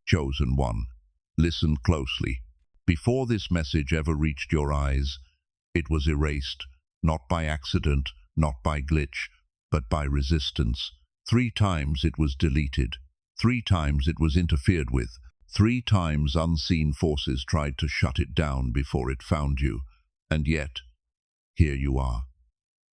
Chosen one, listen closely. Before this message ever reached your eyes, it was erased, not by accident, not by glitch, but by resistance. 3 times it was deleted. 3 times it was interfered with. 3 times unseen forces tried to shut it down before it found you. And yet, here you are.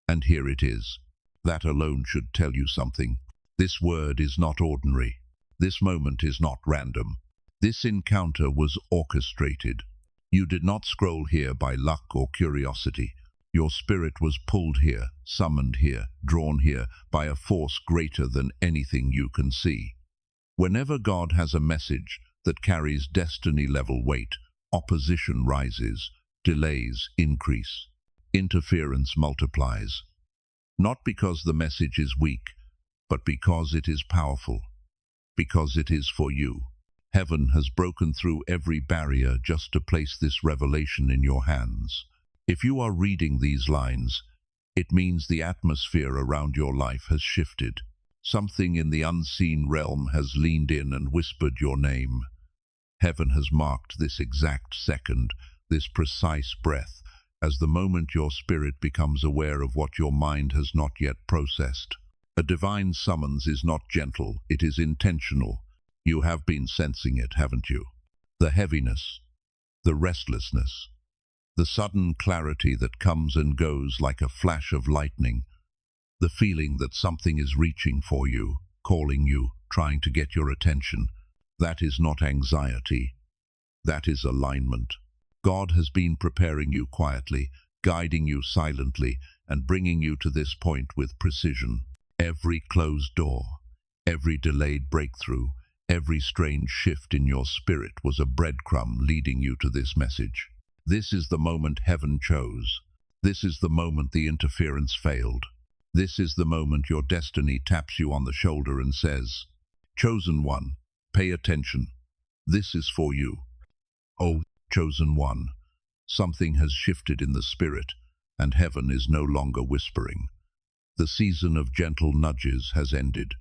And here it is. That alone should tell you something. This word is not ordinary. This moment is not random. This encounter was orchestrated. You did not scroll here by luck or curiosity. Your spirit was pulled here, summoned here, drawn here by a force greater than anything you can see. Whenever God has a message that carries destiny-level weight, opposition rises, delays increase, interference multiplies. Not because the message is weak, but because it is powerful, because it is for you. Heaven has broken through every barrier just to place this revelation in your hands. If you are reading these lines, it means the atmosphere around your life has shifted. Something in the unseen realm has leaned in and whispered your name. Heaven has marked this exact second, this precise breath, as the moment your spirit becomes aware of what your mind has not yet processed. A divine summons is not gentle, it is intentional. You have been sensing it, haven't you? The heaviness, the restlessness, the sudden clarity that comes and goes like a flash of lightning, the feeling that something is reaching for you, calling you, trying to get your attention. That is not anxiety. That is alignment. God has been preparing you quietly, guiding you silently, and bringing you to this point with precision. Every closed door, every delayed breakthrough, every strange shift in your spirit was a breadcrumb leading you to this message. This is the moment heaven chose. This is the moment the interference failed. This is the moment your destiny taps you on the shoulder and says, "Chosen one, pay attention. This is for you." Oh, chosen one, something has shifted in the spirit, and heaven is no longer whispering. The season of gentle nudges has ended.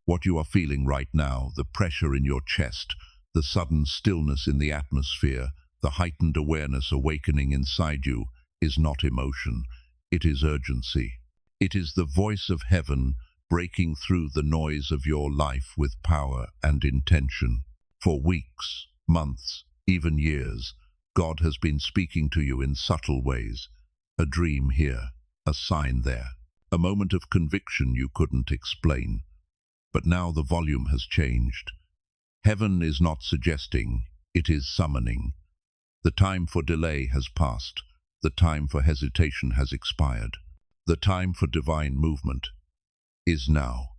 What you are feeling right now, the pressure in your chest, the sudden stillness in the atmosphere, the heightened awareness awakening inside you, is not emotion, it is urgency. It is the voice of heaven breaking through the noise of your life with power and intention. For weeks, months, even years, God has been speaking to you in subtle ways. A dream here, a sign there, a moment of conviction you couldn't explain. But now the volume has changed. Heaven is not suggesting, it is summoning. The time for delay has passed. The time for hesitation has expired. The time for divine movement is now.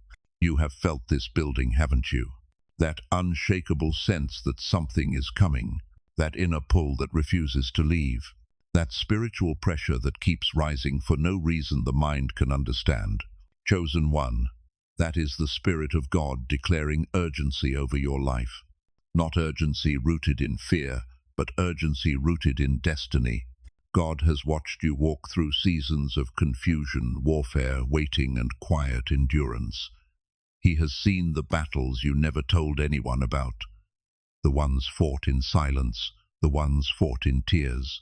You have felt this building, haven't you? That unshakable sense that something is coming. That inner pull that refuses to leave. That spiritual pressure that keeps rising for no reason the mind can understand. Chosen one, that is the Spirit of God declaring urgency over your life. Not urgency rooted in fear, but urgency rooted in destiny. God has watched you walk through seasons of confusion, warfare, waiting, and quiet endurance. He has seen the battles you never told anyone about. The ones fought in silence, the ones fought in tears.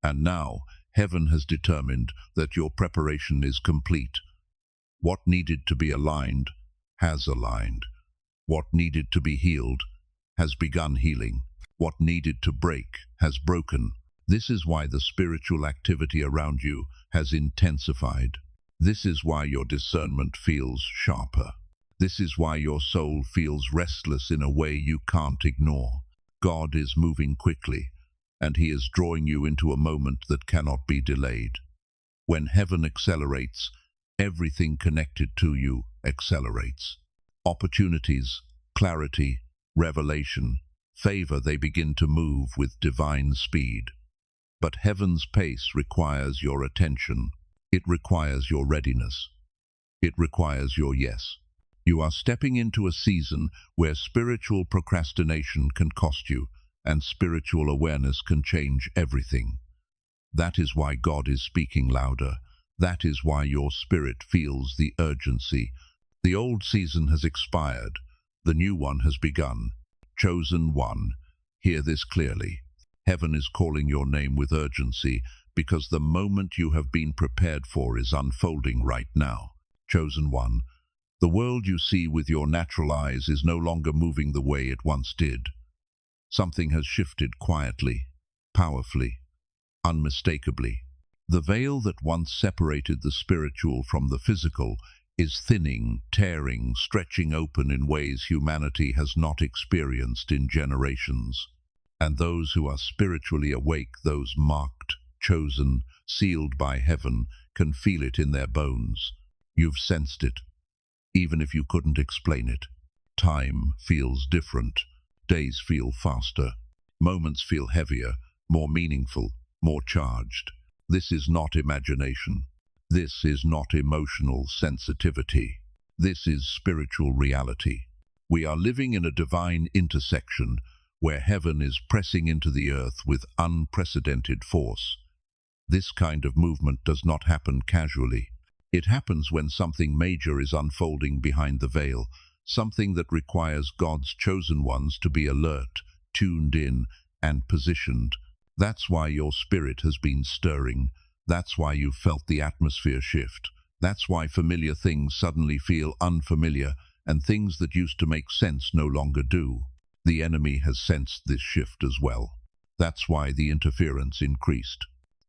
And now, heaven has determined that your preparation is complete. What needed to be aligned has aligned. What needed to be healed has begun healing. What needed to break has broken. This is why the spiritual activity around you has intensified. This is why your discernment feels sharper. This is why your soul feels restless in a way you can't ignore. God is moving quickly, and He is drawing you into a moment that cannot be delayed. When heaven accelerates, everything connected to you accelerates. Opportunities, clarity, revelation, favor, they begin to move with divine speed. But heaven's pace requires your attention. It requires your readiness. It requires your yes. You are stepping into a season where spiritual procrastination can cost you, and spiritual awareness can change everything. That is why God is speaking louder. That is why your spirit feels the urgency. The old season has expired. The new one has begun. Chosen one, hear this clearly. Heaven is calling your name with urgency because the moment you have been prepared for is unfolding right now. Chosen one, the world you see with your natural eyes is no longer moving the way it once did. Something has shifted quietly, powerfully, unmistakably. The veil that once separated the spiritual from the physical is thinning, tearing, stretching open in ways humanity has not experienced in generations. And those who are spiritually awake, those marked, chosen, sealed by heaven, can feel it in their bones. You've sensed it, even if you couldn't explain it. Time feels different. Days feel faster. Moments feel heavier, more meaningful, more charged. This is not imagination. This is not emotional sensitivity. This is spiritual reality. We are living in a divine intersection where heaven is pressing into the earth with unprecedented force. This kind of movement does not happen casually. It happens when something major is unfolding behind the veil, something that requires God's chosen ones to be alert, tuned in, and positioned. That's why your spirit has been stirring. That's why you've felt the atmosphere shift. That's why familiar things suddenly feel unfamiliar, and things that used to make sense no longer do. The enemy has sensed this shift as well. That's why the interference increased.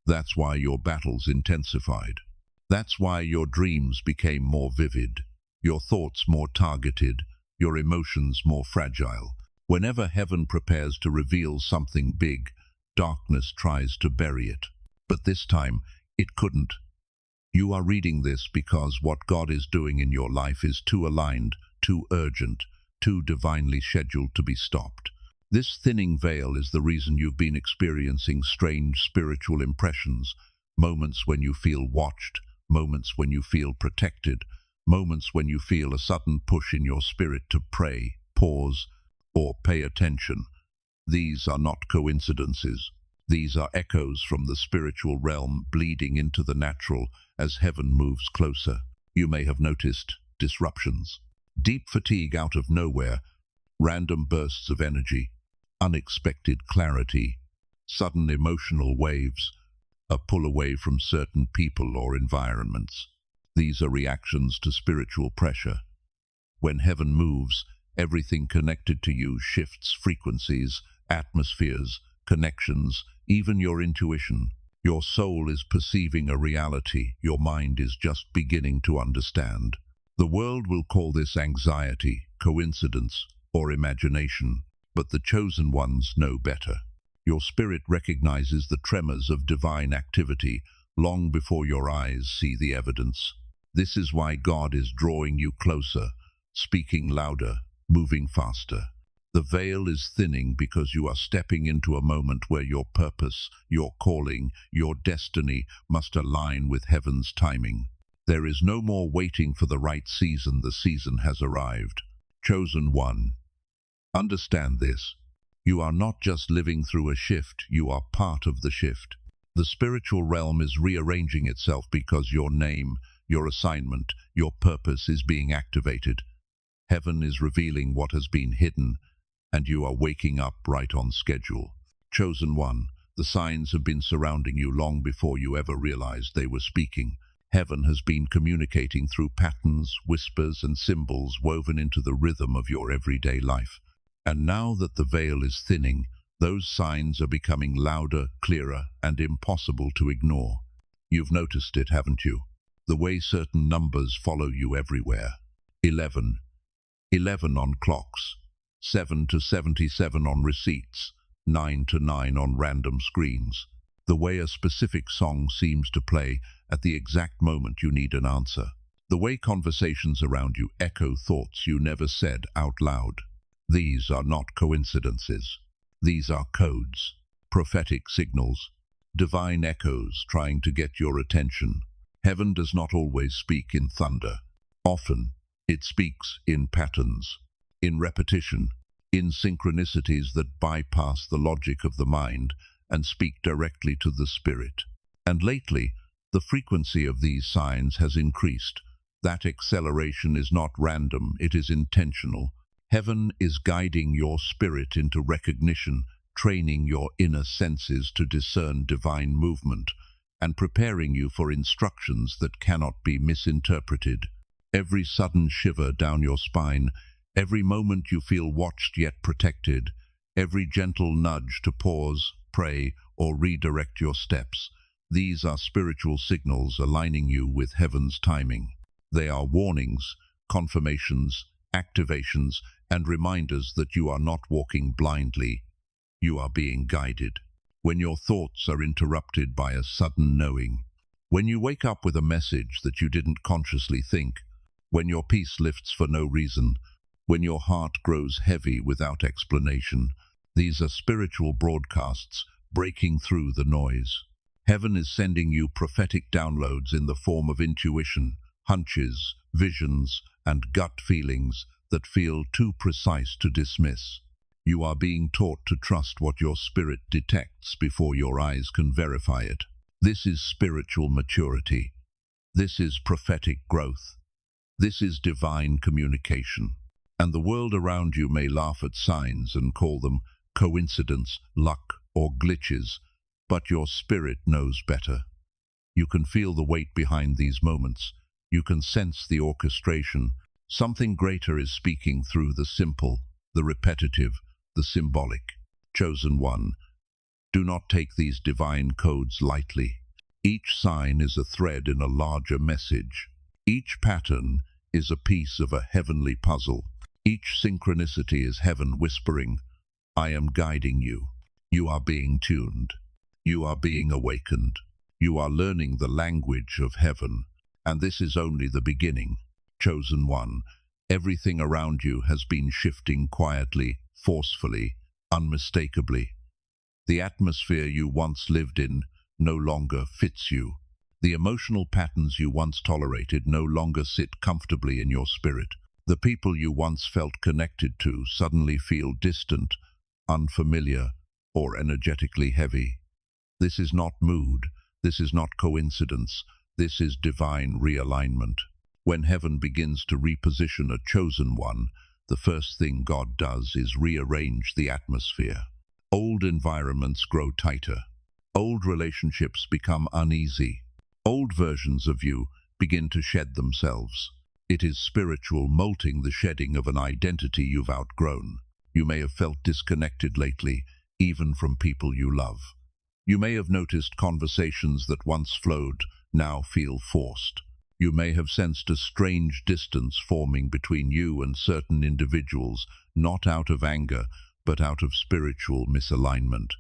That's why your battles intensified. That's why your dreams became more vivid, your thoughts more targeted, your emotions more fragile. Whenever heaven prepares to reveal something big, darkness tries to bury it. But this time, it couldn't. You are reading this because what God is doing in your life is too aligned, too urgent, too divinely scheduled to be stopped. This thinning veil is the reason you've been experiencing strange spiritual impressions, moments when you feel watched, moments when you feel protected, moments when you feel a sudden push in your spirit to pray, pause, or pay attention. These are not coincidences. These are echoes from the spiritual realm bleeding into the natural as heaven moves closer. You may have noticed disruptions, deep fatigue out of nowhere, random bursts of energy, unexpected clarity, sudden emotional waves, a pull away from certain people or environments. These are reactions to spiritual pressure. When heaven moves, everything connected to you shifts frequencies, atmospheres, connections, even your intuition. Your soul is perceiving a reality your mind is just beginning to understand. The world will call this anxiety, coincidence, or imagination, but the chosen ones know better. Your spirit recognizes the tremors of divine activity long before your eyes see the evidence. This is why God is drawing you closer, speaking louder, moving faster. The veil is thinning because you are stepping into a moment where your purpose, your calling, your destiny must align with heaven's timing. There is no more waiting for the right season. The season has arrived. Chosen one, understand this. You are not just living through a shift, you are part of the shift. The spiritual realm is rearranging itself because your name, your assignment, your purpose is being activated. Heaven is revealing what has been hidden, and you are waking up right on schedule. Chosen one, the signs have been surrounding you long before you ever realized they were speaking. Heaven has been communicating through patterns, whispers, and symbols woven into the rhythm of your everyday life. And now that the veil is thinning, those signs are becoming louder, clearer, and impossible to ignore. You've noticed it, haven't you? The way certain numbers follow you everywhere. 11. 11 on clocks. 7 to 77 on receipts. 9 to 9 on random screens. The way a specific song seems to play at the exact moment you need an answer. The way conversations around you echo thoughts you never said out loud. These are not coincidences. These are codes, prophetic signals, divine echoes trying to get your attention. Heaven does not always speak in thunder. Often, it speaks in patterns, in repetition, in synchronicities that bypass the logic of the mind and speak directly to the spirit. And lately, the frequency of these signs has increased. That acceleration is not random, it is intentional. Heaven is guiding your spirit into recognition, training your inner senses to discern divine movement, and preparing you for instructions that cannot be misinterpreted. Every sudden shiver down your spine, every moment you feel watched yet protected, every gentle nudge to pause, pray, or redirect your steps, these are spiritual signals aligning you with heaven's timing. They are warnings, confirmations, activations, and reminders that you are not walking blindly. You are being guided. When your thoughts are interrupted by a sudden knowing, when you wake up with a message that you didn't consciously think, when your peace lifts for no reason, when your heart grows heavy without explanation, these are spiritual broadcasts breaking through the noise. Heaven is sending you prophetic downloads in the form of intuition, hunches, visions, and gut feelings that feel too precise to dismiss. You are being taught to trust what your spirit detects before your eyes can verify it. This is spiritual maturity. This is prophetic growth. This is divine communication. And the world around you may laugh at signs and call them coincidence, luck, or glitches, but your spirit knows better. You can feel the weight behind these moments. You can sense the orchestration. Something greater is speaking through the simple, the repetitive, the symbolic. Chosen one, do not take these divine codes lightly. Each sign is a thread in a larger message. Each pattern is a piece of a heavenly puzzle. Each synchronicity is heaven whispering, I am guiding you. You are being tuned. You are being awakened. You are learning the language of heaven. And this is only the beginning. Chosen one, everything around you has been shifting quietly, forcefully, unmistakably. The atmosphere you once lived in no longer fits you. The emotional patterns you once tolerated no longer sit comfortably in your spirit. The people you once felt connected to suddenly feel distant, unfamiliar, or energetically heavy. This is not mood. This is not coincidence. This is divine realignment. When heaven begins to reposition a chosen one, the first thing God does is rearrange the atmosphere. Old environments grow tighter. Old relationships become uneasy. Old versions of you begin to shed themselves. It is spiritual molting, the shedding of an identity you've outgrown. You may have felt disconnected lately, even from people you love. You may have noticed conversations that once flowed now feel forced. You may have sensed a strange distance forming between you and certain individuals, not out of anger, but out of spiritual misalignment.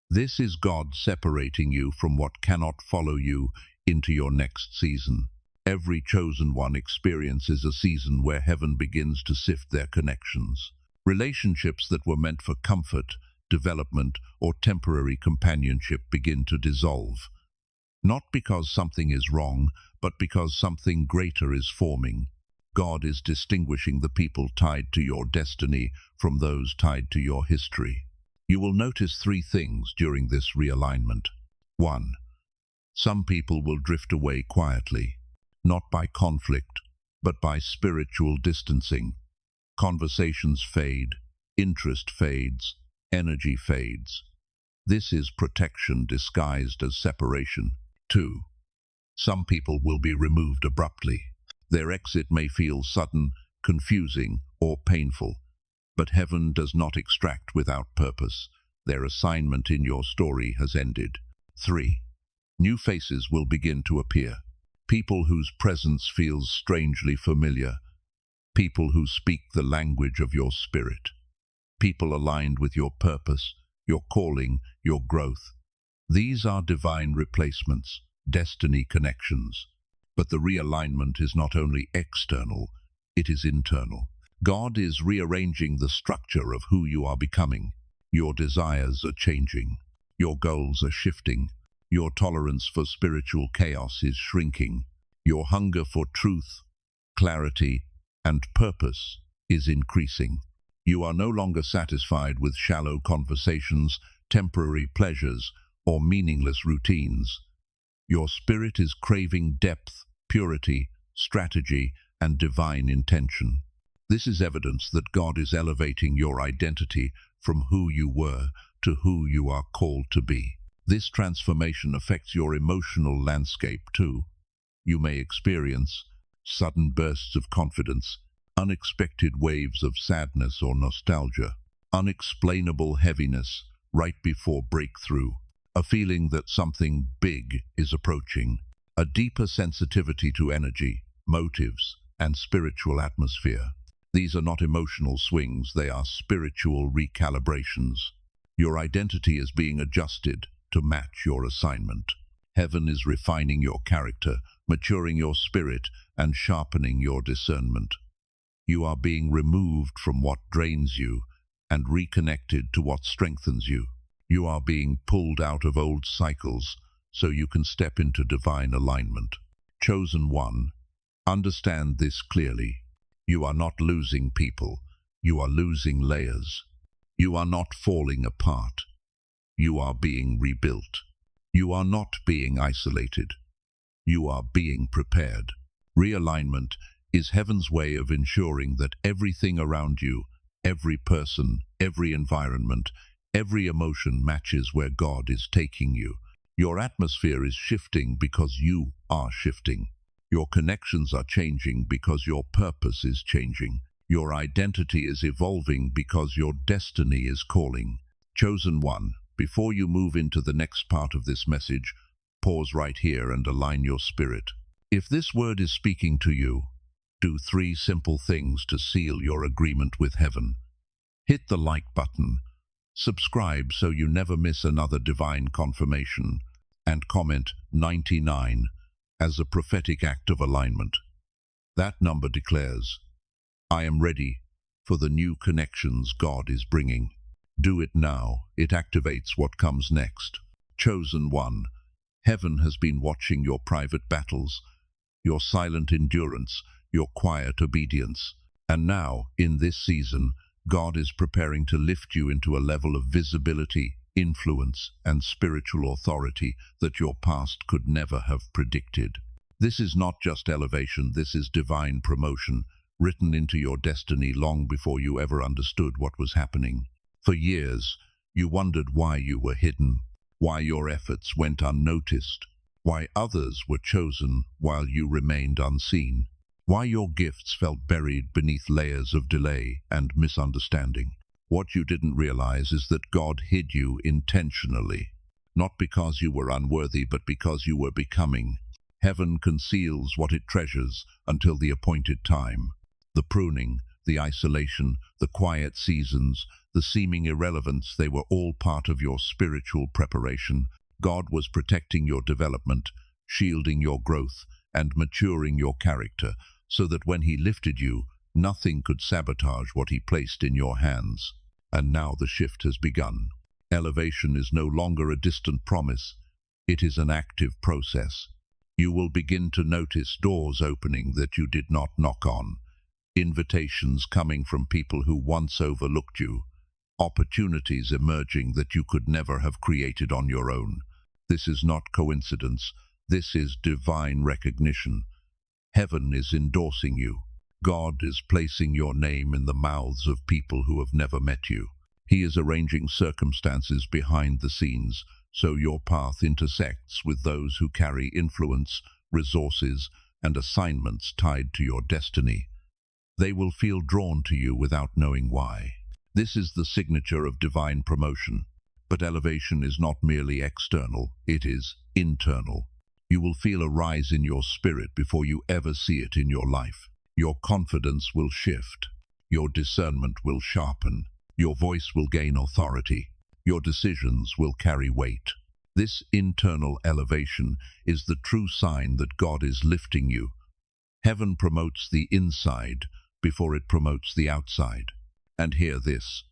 This is God separating you from what cannot follow you into your next season. Every chosen one experiences a season where heaven begins to sift their connections. Relationships that were meant for comfort, development, or temporary companionship begin to dissolve. Not because something is wrong, but because something greater is forming. God is distinguishing the people tied to your destiny from those tied to your history. You will notice three things during this realignment. 1. Some people will drift away quietly, not by conflict, but by spiritual distancing. Conversations fade, interest fades, energy fades. This is protection disguised as separation. 2. Some people will be removed abruptly. Their exit may feel sudden, confusing, or painful, but heaven does not extract without purpose. Their assignment in your story has ended. 3. New faces will begin to appear. People whose presence feels strangely familiar. People who speak the language of your spirit. People aligned with your purpose, your calling, your growth. These are divine replacements, destiny connections. But the realignment is not only external, it is internal. God is rearranging the structure of who you are becoming. Your desires are changing. Your goals are shifting. Your tolerance for spiritual chaos is shrinking. Your hunger for truth, clarity, and purpose is increasing. You are no longer satisfied with shallow conversations, temporary pleasures, or meaningless routines. Your spirit is craving depth, purity, strategy, and divine intention. This is evidence that God is elevating your identity from who you were to who you are called to be. This transformation affects your emotional landscape too. You may experience sudden bursts of confidence, unexpected waves of sadness or nostalgia, unexplainable heaviness right before breakthrough, a feeling that something big is approaching, a deeper sensitivity to energy, motives, and spiritual atmosphere. These are not emotional swings, they are spiritual recalibrations. Your identity is being adjusted to match your assignment. Heaven is refining your character, maturing your spirit, and sharpening your discernment. You are being removed from what drains you and reconnected to what strengthens you. You are being pulled out of old cycles so you can step into divine alignment. Chosen one, understand this clearly. You are not losing people, you are losing layers. You are not falling apart. You are being rebuilt. You are not being isolated. You are being prepared. Realignment is heaven's way of ensuring that everything around you, every person, every environment, every emotion matches where God is taking you. Your atmosphere is shifting because you are shifting. Your connections are changing because your purpose is changing. Your identity is evolving because your destiny is calling. Chosen one, before you move into the next part of this message, pause right here and align your spirit. If this word is speaking to you, do 3 simple things to seal your agreement with heaven. Hit the like button, subscribe so you never miss another divine confirmation, and comment 99 as a prophetic act of alignment. That number declares, I am ready for the new connections God is bringing. Do it now. It activates what comes next. Chosen one, heaven has been watching your private battles, your silent endurance, your quiet obedience. And now, in this season, God is preparing to lift you into a level of visibility, influence, and spiritual authority that your past could never have predicted. This is not just elevation, this is divine promotion, written into your destiny long before you ever understood what was happening. For years, you wondered why you were hidden, why your efforts went unnoticed, why others were chosen while you remained unseen, why your gifts felt buried beneath layers of delay and misunderstanding. What you didn't realize is that God hid you intentionally, not because you were unworthy, but because you were becoming. Heaven conceals what it treasures until the appointed time. The pruning, the isolation, the quiet seasons, the seeming irrelevance, they were all part of your spiritual preparation. God was protecting your development, shielding your growth, and maturing your character, so that when He lifted you, nothing could sabotage what He placed in your hands. And now the shift has begun. Elevation is no longer a distant promise. It is an active process. You will begin to notice doors opening that you did not knock on, invitations coming from people who once overlooked you, opportunities emerging that you could never have created on your own. This is not coincidence. This is divine recognition. Heaven is endorsing you. God is placing your name in the mouths of people who have never met you. He is arranging circumstances behind the scenes so your path intersects with those who carry influence, resources, and assignments tied to your destiny. They will feel drawn to you without knowing why. This is the signature of divine promotion. But elevation is not merely external, it is internal. You will feel a rise in your spirit before you ever see it in your life. Your confidence will shift. Your discernment will sharpen. Your voice will gain authority. Your decisions will carry weight. This internal elevation is the true sign that God is lifting you. Heaven promotes the inside before it promotes the outside. And hear this,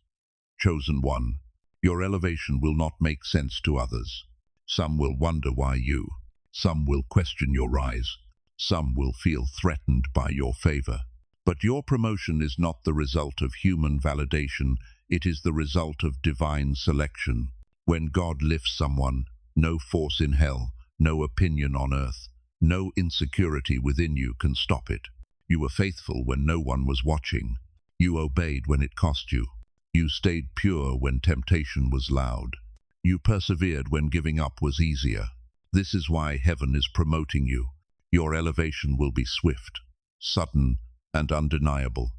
chosen one, your elevation will not make sense to others. Some will wonder why you. Some will question your rise. Some will feel threatened by your favor. But your promotion is not the result of human validation, it is the result of divine selection. When God lifts someone, no force in hell, no opinion on earth, no insecurity within you can stop it. You were faithful when no one was watching. You obeyed when it cost you. You stayed pure when temptation was loud. You persevered when giving up was easier. This is why heaven is promoting you. Your elevation will be swift, sudden, and undeniable.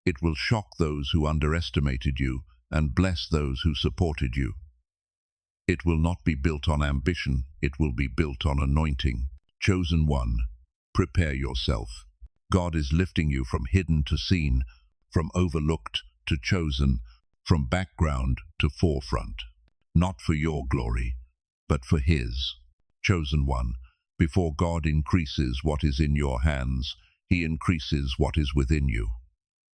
It will shock those who underestimated you and bless those who supported you. It will not be built on ambition, it will be built on anointing. Chosen one, prepare yourself. God is lifting you from hidden to seen, from overlooked to chosen, from background to forefront. Not for your glory, but for His. Chosen one, before God increases what is in your hands, He increases what is within you.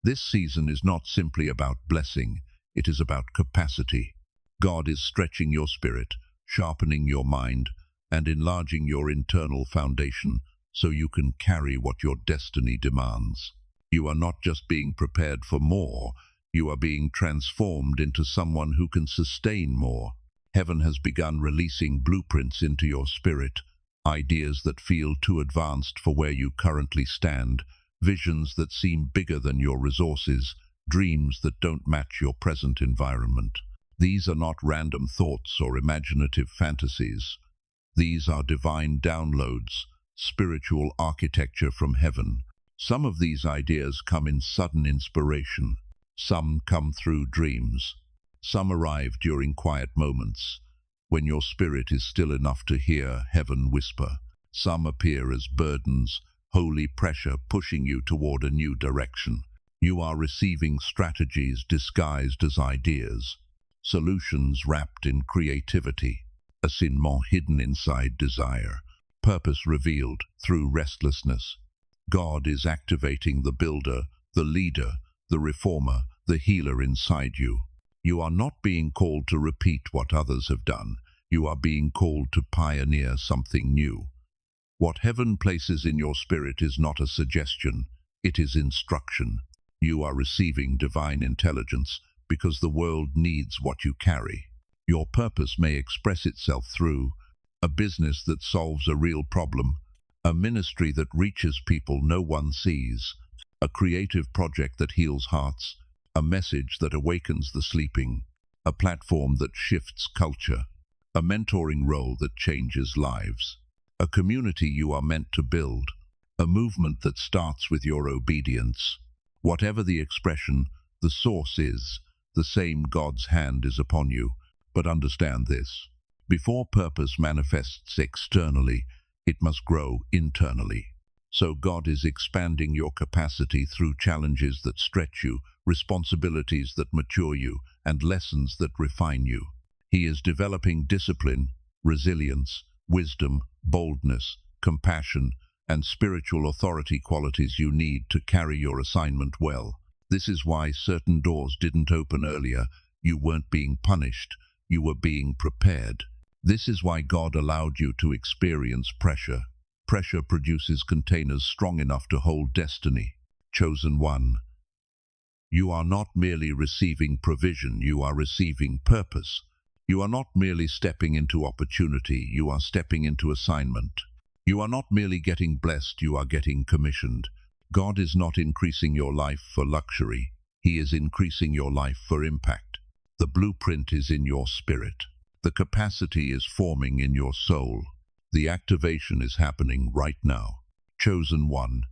This season is not simply about blessing, it is about capacity. God is stretching your spirit, sharpening your mind, and enlarging your internal foundation so you can carry what your destiny demands. You are not just being prepared for more, you are being transformed into someone who can sustain more. Heaven has begun releasing blueprints into your spirit, ideas that feel too advanced for where you currently stand, visions that seem bigger than your resources, dreams that don't match your present environment. These are not random thoughts or imaginative fantasies. These are divine downloads, spiritual architecture from heaven. Some of these ideas come in sudden inspiration. Some come through dreams. Some arrive during quiet moments, when your spirit is still enough to hear heaven whisper. Some appear as burdens, holy pressure pushing you toward a new direction. You are receiving strategies disguised as ideas, solutions wrapped in creativity, a assignment hidden inside desire, purpose revealed through restlessness. God is activating the builder, the leader, the reformer, the healer inside you. You are not being called to repeat what others have done. You are being called to pioneer something new. What heaven places in your spirit is not a suggestion, it is instruction. You are receiving divine intelligence because the world needs what you carry. Your purpose may express itself through a business that solves a real problem, a ministry that reaches people no one sees, a creative project that heals hearts, a message that awakens the sleeping, a platform that shifts culture, a mentoring role that changes lives, a community you are meant to build, a movement that starts with your obedience. Whatever the expression, the source is the same. God's hand is upon you. But understand this: before purpose manifests externally, it must grow internally. So God is expanding your capacity through challenges that stretch you, responsibilities that mature you, and lessons that refine you. He is developing discipline, resilience, wisdom, boldness, compassion, and spiritual authority, qualities you need to carry your assignment well. This is why certain doors didn't open earlier. You weren't being punished, you were being prepared. This is why God allowed you to experience pressure. Pressure produces containers strong enough to hold destiny. Chosen one, you are not merely receiving provision, you are receiving purpose. You are not merely stepping into opportunity, you are stepping into assignment. You are not merely getting blessed, you are getting commissioned. God is not increasing your life for luxury, He is increasing your life for impact. The blueprint is in your spirit. The capacity is forming in your soul. The activation is happening right now. Chosen one,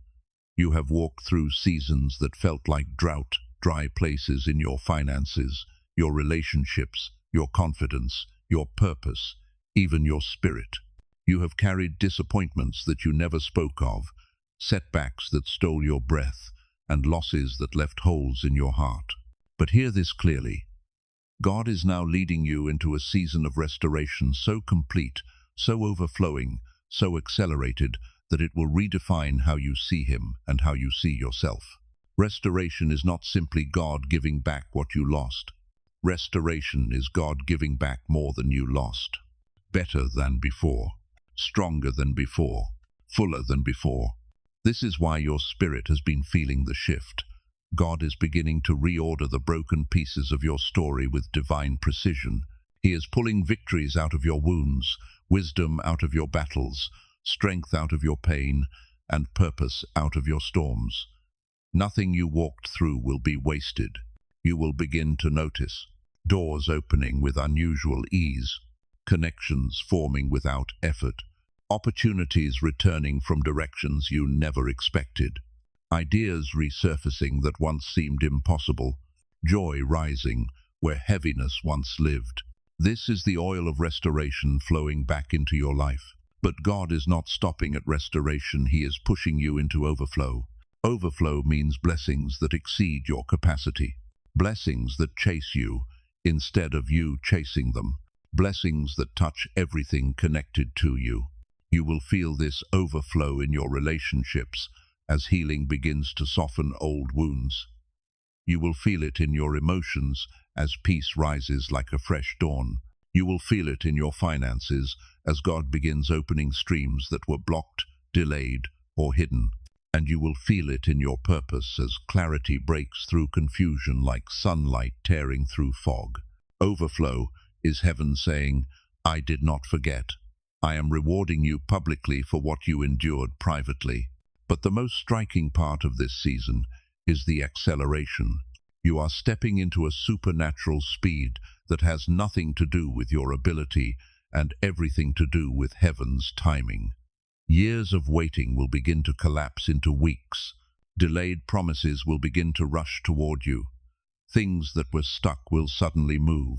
you have walked through seasons that felt like drought, dry places in your finances, your relationships, your confidence, your purpose, even your spirit. You have carried disappointments that you never spoke of, setbacks that stole your breath, and losses that left holes in your heart. But hear this clearly: God is now leading you into a season of restoration so complete, so overflowing, so accelerated, that it will redefine how you see Him and how you see yourself. Restoration is not simply God giving back what you lost. Restoration is God giving back more than you lost. Better than before, stronger than before, fuller than before. This is why your spirit has been feeling the shift. God is beginning to reorder the broken pieces of your story with divine precision. He is pulling victories out of your wounds, wisdom out of your battles, strength out of your pain, and purpose out of your storms. Nothing you walked through will be wasted. You will begin to notice doors opening with unusual ease, connections forming without effort, opportunities returning from directions you never expected, ideas resurfacing that once seemed impossible, joy rising where heaviness once lived. This is the oil of restoration flowing back into your life. But God is not stopping at restoration, He is pushing you into overflow. Overflow means blessings that exceed your capacity. Blessings that chase you instead of you chasing them. Blessings that touch everything connected to you. You will feel this overflow in your relationships as healing begins to soften old wounds. You will feel it in your emotions as peace rises like a fresh dawn. You will feel it in your finances as God begins opening streams that were blocked, delayed, or hidden. And you will feel it in your purpose as clarity breaks through confusion like sunlight tearing through fog. Overflow is heaven saying, I did not forget. I am rewarding you publicly for what you endured privately. But the most striking part of this season is the acceleration. You are stepping into a supernatural speed that has nothing to do with your ability and everything to do with heaven's timing. Years of waiting will begin to collapse into weeks. Delayed promises will begin to rush toward you. Things that were stuck will suddenly move.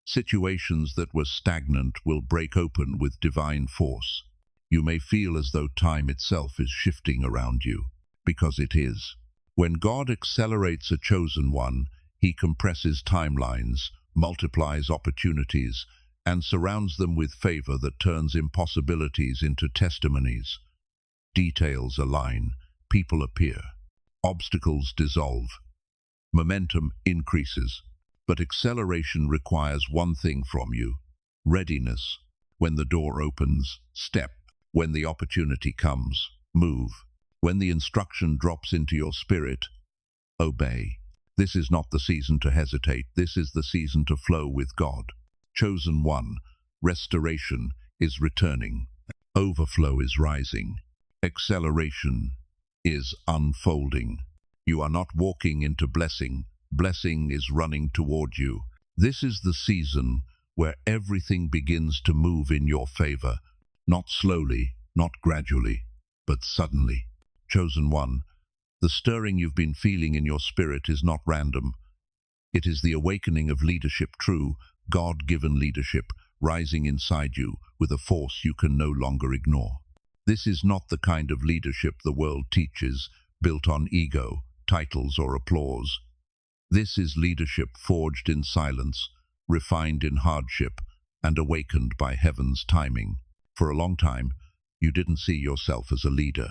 Situations that were stagnant will break open with divine force. You may feel as though time itself is shifting around you, because it is. When God accelerates a chosen one, He compresses timelines, multiplies opportunities, and surrounds them with favor that turns impossibilities into testimonies. Details align, people appear, obstacles dissolve, momentum increases. But acceleration requires one thing from you: readiness. When the door opens, step. When the opportunity comes, move. When the instruction drops into your spirit, obey. This is not the season to hesitate. This is the season to flow with God. Chosen one, restoration is returning. Overflow is rising. Acceleration is unfolding. You are not walking into blessing. Blessing is running toward you. This is the season where everything begins to move in your favor. Not slowly, not gradually, but suddenly. Chosen one, the stirring you've been feeling in your spirit is not random. It is the awakening of leadership, true, God-given leadership, rising inside you with a force you can no longer ignore. This is not the kind of leadership the world teaches, built on ego, titles, or applause. This is leadership forged in silence, refined in hardship, and awakened by heaven's timing. For a long time, you didn't see yourself as a leader.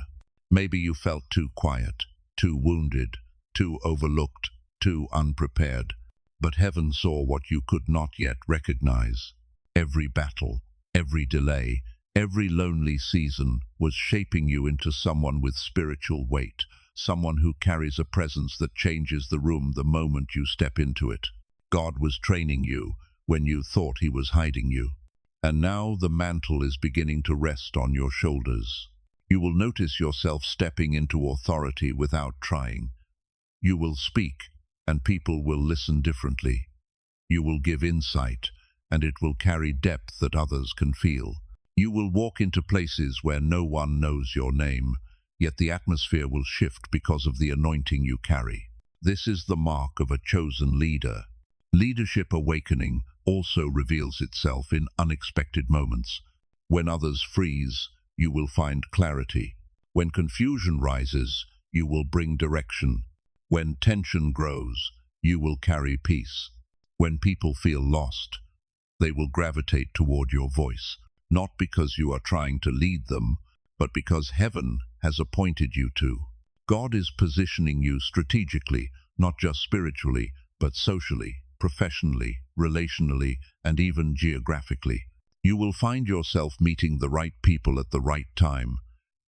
Maybe you felt too quiet, too wounded, too overlooked, too unprepared. But heaven saw what you could not yet recognize. Every battle, every delay, every lonely season was shaping you into someone with spiritual weight, someone who carries a presence that changes the room the moment you step into it. God was training you when you thought He was hiding you. And now the mantle is beginning to rest on your shoulders. You will notice yourself stepping into authority without trying. You will speak, and people will listen differently. You will give insight, and it will carry depth that others can feel. You will walk into places where no one knows your name, yet the atmosphere will shift because of the anointing you carry. This is the mark of a chosen leader. Leadership awakening also reveals itself in unexpected moments. When others freeze, you will find clarity. When confusion rises, you will bring direction. When tension grows, you will carry peace. When people feel lost, they will gravitate toward your voice, not because you are trying to lead them, but because heaven has appointed you to. God is positioning you strategically, not just spiritually, but socially, professionally, relationally, and even geographically. You will find yourself meeting the right people at the right time,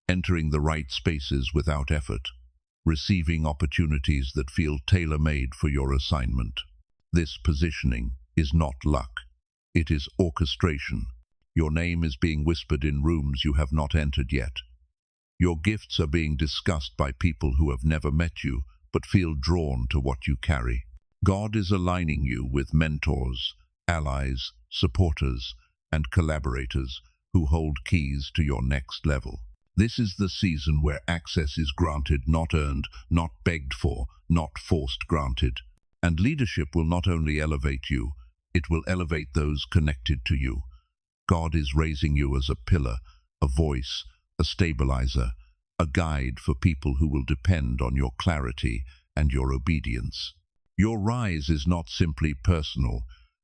entering the right spaces without effort, receiving opportunities that feel tailor-made for your assignment. This positioning is not luck. It is orchestration. Your name is being whispered in rooms you have not entered yet. Your gifts are being discussed by people who have never met you, but feel drawn to what you carry. God is aligning you with mentors, allies, supporters, and collaborators who hold keys to your next level. This is the season where access is granted, not earned, not begged for, not forced granted. And leadership will not only elevate you, it will elevate those connected to you. God is raising you as a pillar, a voice, a stabilizer, a guide for people who will depend on your clarity and your obedience. Your rise is not simply personal,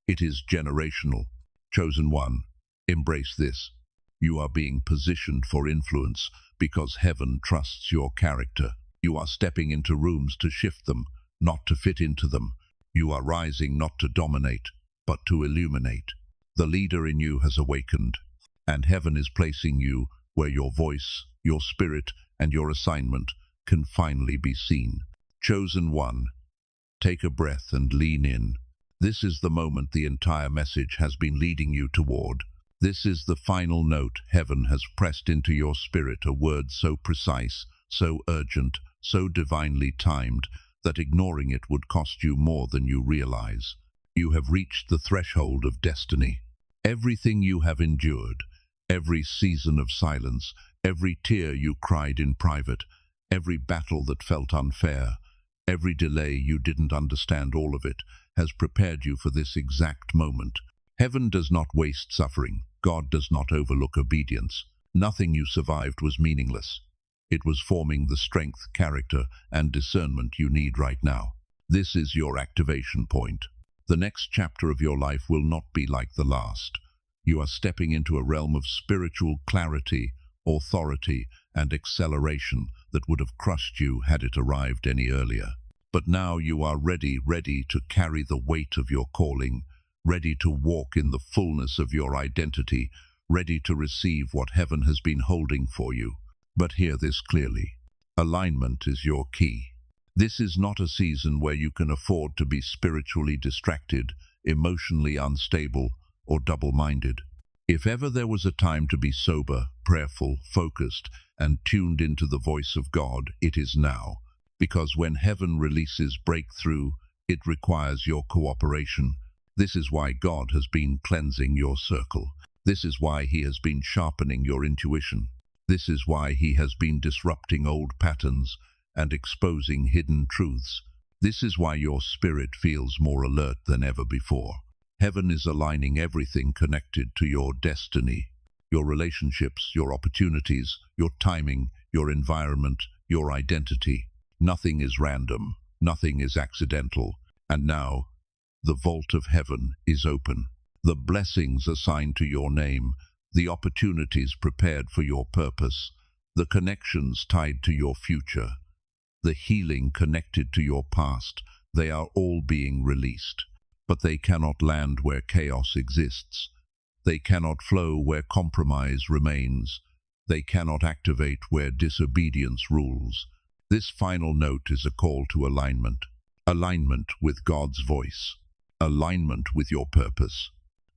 it is generational. Chosen one, embrace this. You are being positioned for influence because heaven trusts your character. You are stepping into rooms to shift them, not to fit into them. You are rising not to dominate, but to illuminate. The leader in you has awakened, and heaven is placing you where your voice, your spirit, and your assignment can finally be seen. Chosen one, take a breath and lean in. This is the moment the entire message has been leading you toward. This is the final note heaven has pressed into your spirit, a word so precise, so urgent, so divinely timed, that ignoring it would cost you more than you realize. You have reached the threshold of destiny. Everything you have endured, every season of silence, every tear you cried in private, every battle that felt unfair, every delay you didn't understand, all of it has prepared you for this exact moment. Heaven does not waste suffering. God does not overlook obedience. Nothing you survived was meaningless. It was forming the strength, character, and discernment you need right now. This is your activation point. The next chapter of your life will not be like the last. You are stepping into a realm of spiritual clarity, authority, and acceleration that would have crushed you had it arrived any earlier. But now you are ready to carry the weight of your calling, ready to walk in the fullness of your identity, ready to receive what heaven has been holding for you. But hear this clearly. Alignment is your key. This is not a season where you can afford to be spiritually distracted, emotionally unstable, or double-minded. If ever there was a time to be sober, prayerful, focused, and tuned into the voice of God, it is now. Because when heaven releases breakthrough, it requires your cooperation. This is why God has been cleansing your circle. This is why He has been sharpening your intuition. This is why He has been disrupting old patterns and exposing hidden truths. This is why your spirit feels more alert than ever before. Heaven is aligning everything connected to your destiny, your relationships, your opportunities, your timing, your environment, your identity. Nothing is random, nothing is accidental, and now the vault of heaven is open. The blessings assigned to your name, the opportunities prepared for your purpose, the connections tied to your future, the healing connected to your past, they are all being released. But they cannot land where chaos exists. They cannot flow where compromise remains. They cannot activate where disobedience rules. This final note is a call to alignment. Alignment with God's voice. Alignment with your purpose.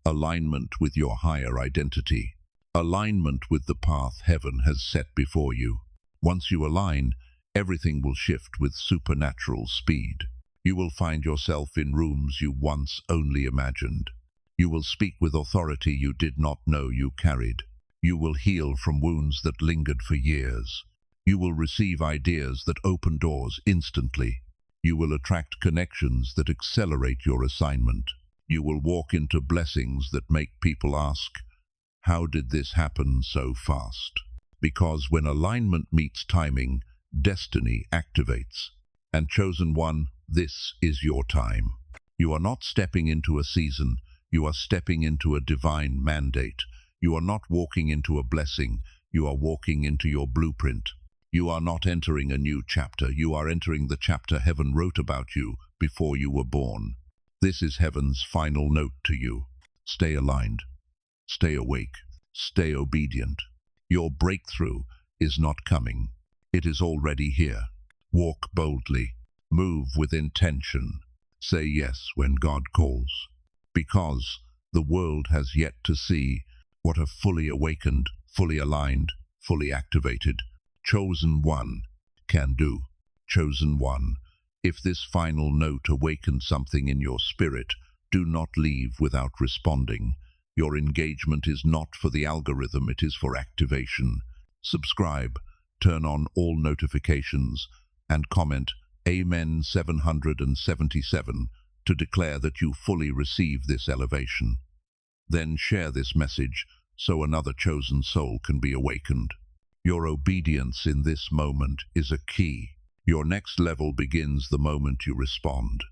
Alignment with your higher identity. Alignment with the path heaven has set before you. Once you align, everything will shift with supernatural speed. You will find yourself in rooms you once only imagined. You will speak with authority you did not know you carried. You will heal from wounds that lingered for years. You will receive ideas that open doors instantly. You will attract connections that accelerate your assignment. You will walk into blessings that make people ask, "How did this happen so fast?" Because when alignment meets timing, destiny activates. And chosen one, this is your time. You are not stepping into a season, you are stepping into a divine mandate. You are not walking into a blessing, you are walking into your blueprint. You are not entering a new chapter, you are entering the chapter heaven wrote about you before you were born. This is heaven's final note to you. Stay aligned, stay awake, stay obedient. Your breakthrough is not coming, it is already here. Walk boldly, move with intention, say yes when God calls. Because the world has yet to see what a fully awakened, fully aligned, fully activated, chosen one can do. Chosen one, If this final note awakens something in your spirit, do not leave without responding. Your engagement is not for the algorithm, it is for activation. Subscribe, turn on all notifications, and comment Amen 777 to declare that you fully receive this elevation. Then share this message so another chosen soul can be awakened. Your obedience in this moment is a key. Your next level begins the moment you respond.